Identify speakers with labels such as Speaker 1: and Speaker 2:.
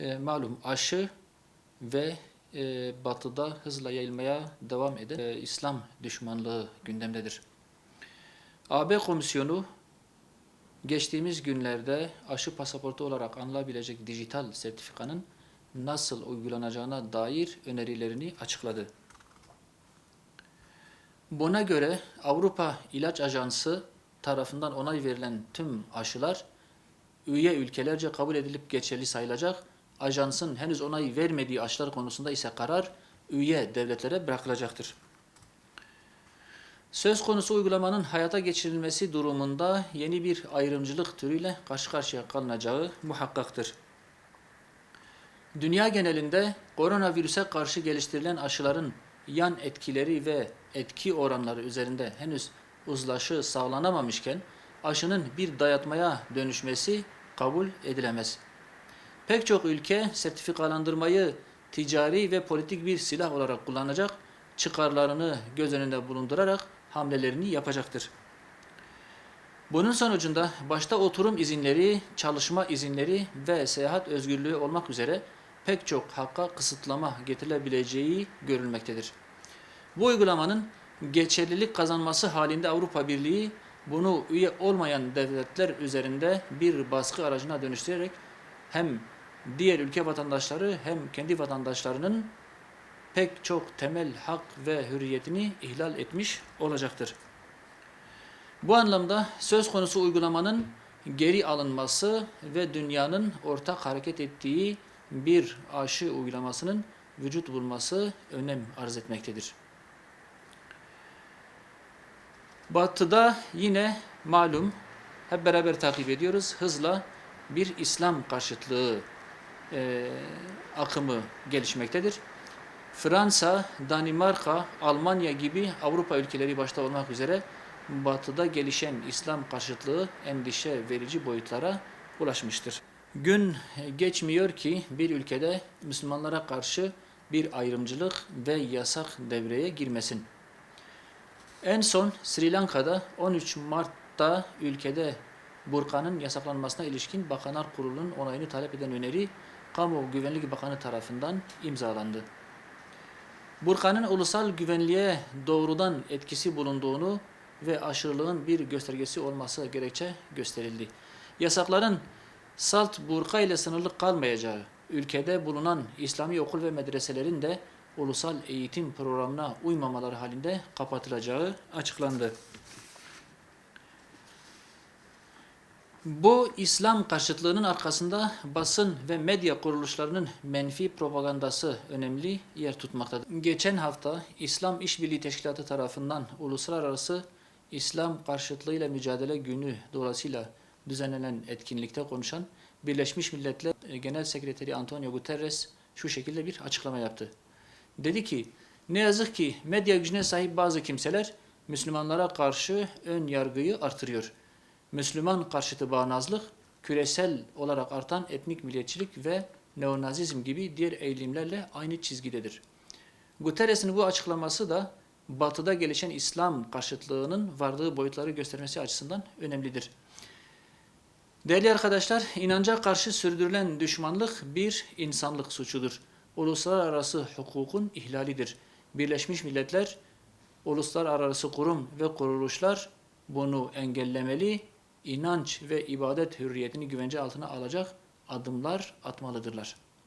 Speaker 1: Malum aşı ve batıda hızla yayılmaya devam eden İslam düşmanlığı gündemdedir. AB Komisyonu geçtiğimiz günlerde aşı pasaportu olarak anılabilecek dijital sertifikanın nasıl uygulanacağına dair önerilerini açıkladı. Buna göre Avrupa İlaç Ajansı tarafından onay verilen tüm aşılar üye ülkelerce kabul edilip geçerli sayılacak. Ajansın henüz onay vermediği aşılar konusunda ise karar üye devletlere bırakılacaktır. Söz konusu uygulamanın hayata geçirilmesi durumunda yeni bir ayrımcılık türüyle karşı karşıya kalınacağı muhakkaktır. Dünya genelinde koronavirüse karşı geliştirilen aşıların yan etkileri ve etki oranları üzerinde henüz uzlaşı sağlanamamışken aşının bir dayatmaya dönüşmesi kabul edilemez. Pek çok ülke sertifikalandırmayı ticari ve politik bir silah olarak kullanacak, çıkarlarını göz önünde bulundurarak hamlelerini yapacaktır. Bunun sonucunda başta oturum izinleri, çalışma izinleri ve seyahat özgürlüğü olmak üzere pek çok hakka kısıtlama getirilebileceği görülmektedir. Bu uygulamanın geçerlilik kazanması halinde Avrupa Birliği bunu üye olmayan devletler üzerinde bir baskı aracına dönüştürerek hem diğer ülke vatandaşları hem kendi vatandaşlarının pek çok temel hak ve hürriyetini ihlal etmiş olacaktır. Bu anlamda söz konusu uygulamanın geri alınması ve dünyanın ortak hareket ettiği bir aşı uygulamasının vücut bulması önem arz etmektedir. Batı'da yine malum hep beraber takip ediyoruz. Hızla bir İslam karşıtlığı akımı gelişmektedir. Fransa, Danimarka, Almanya gibi Avrupa ülkeleri başta olmak üzere Batı'da gelişen İslam karşıtlığı endişe verici boyutlara ulaşmıştır. Gün geçmiyor ki bir ülkede Müslümanlara karşı bir ayrımcılık ve yasak devreye girmesin. En son Sri Lanka'da 13 Mart'ta ülkede burkanın yasaklanmasına ilişkin Bakanlar Kurulu'nun onayını talep eden öneri Kamu Güvenlik Bakanı tarafından imzalandı. Burkanın ulusal güvenliğe doğrudan etkisi bulunduğunu ve aşırılığın bir göstergesi olması gerekçe gösterildi. Yasakların salt burka ile sınırlı kalmayacağı, ülkede bulunan İslami okul ve medreselerin de ulusal eğitim programına uymamaları halinde kapatılacağı açıklandı. Bu İslam karşıtlığının arkasında basın ve medya kuruluşlarının menfi propagandası önemli yer tutmaktadır. Geçen hafta İslam İşbirliği Teşkilatı tarafından Uluslararası İslam Karşıtlığıyla Mücadele Günü dolayısıyla düzenlenen etkinlikte konuşan Birleşmiş Milletler Genel Sekreteri Antonio Guterres şu şekilde bir açıklama yaptı. Dedi ki, ne yazık ki medya gücüne sahip bazı kimseler Müslümanlara karşı ön yargıyı artırıyor. Müslüman karşıtı bağnazlık, küresel olarak artan etnik milliyetçilik ve neonazizm gibi diğer eğilimlerle aynı çizgidedir. Guterres'in bu açıklaması da Batı'da gelişen İslam karşıtlığının vardığı boyutları göstermesi açısından önemlidir. Değerli arkadaşlar, inanca karşı sürdürülen düşmanlık bir insanlık suçudur. Uluslararası hukukun ihlalidir. Birleşmiş Milletler, uluslararası kurum ve kuruluşlar bunu engellemeli, inanç ve ibadet hürriyetini güvence altına alacak adımlar atmalıdırlar.